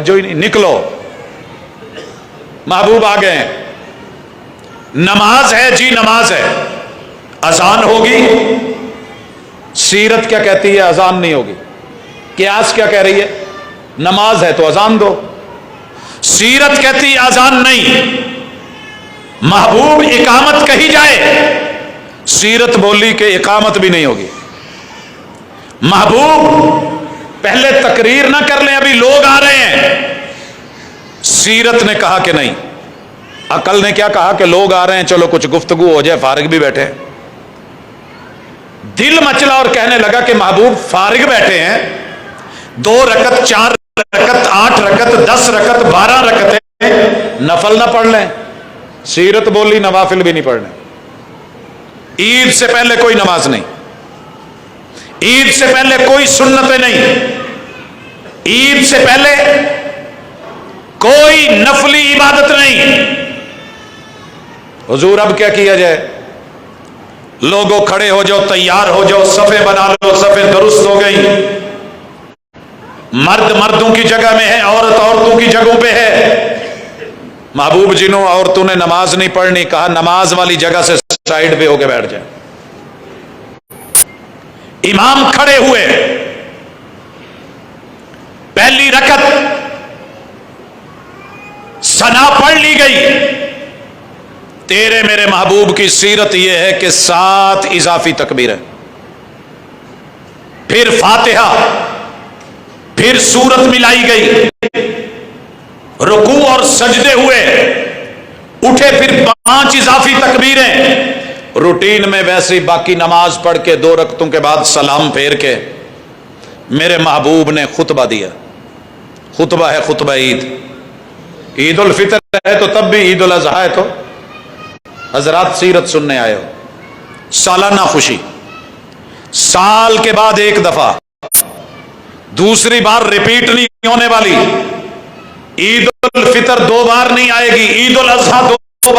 जो ही नहीं, निकलो, महबूब आ गए हैं। नमाज है जी, नमाज है, अजान होगी। सीरत क्या कहती है? अजान नहीं होगी। कियास क्या कह रही है? नमाज है तो अजान दो। सीरत कहती है अजान नहीं, महबूब इकामत कही जाए। सीरत बोली कि इकामत भी नहीं होगी। महबूब पहले तकरीर ना कर लें, अभी लोग आ रहे हैं। सीरत ने कहा कि नहीं। अकल ने क्या कहा कि लोग आ रहे हैं, चलो कुछ गुफ्तगू हो जाए, फारिग भी बैठे। दिल मचला और कहने लगा कि महबूब फारिग बैठे हैं, 2 रकत 4 रकत 8 रकत 10 रकत 12 रकत नफल ना पढ़ लें। सीरत बोली नवाफिल भी नहीं पढ़ने। ईद से पहले कोई नमाज नहीं, ईद से पहले कोई सुन्नतें नहीं, ईद से पहले कोई नफली इबादत नहीं। हुजूर अब क्या किया जाए? लोगों खड़े हो जाओ, तैयार हो जाओ, सफे बना लो, सफे दुरुस्त हो गई। मर्द मर्दों की जगह में है, औरत औरतों की जगहों पे है। महबूब जिन्हों औरतों ने नमाज नहीं पढ़नी, कहा नमाज वाली जगह से साइड पे होके बैठ जाए। इमाम खड़े हुए, पहली रकत सना पढ़ ली गई। तेरे मेरे महबूब की सीरत यह है कि 7 इजाफी तकबीर है, फिर फातिहा, फिर सूरत मिलाई गई, रुकू और सजदे हुए, उठे, फिर 5 इजाफी तकबीरें। रूटीन में वैसे ही बाकी नमाज पढ़ के 2 रकतों के बाद सलाम फेर के मेरे महबूब ने खुतबा दिया। खुतबा है खुतबा ईद। ईद उल फितर है तो तब भी, ईद उल अजहा है तो। हजरात सीरत सुनने आए हो, सालाना खुशी, साल के बाद एक दफा, दूसरी बार रिपीट नहीं होने वाली। ईद उल फितर 2 बार नहीं आएगी, ईद उल अजहा 2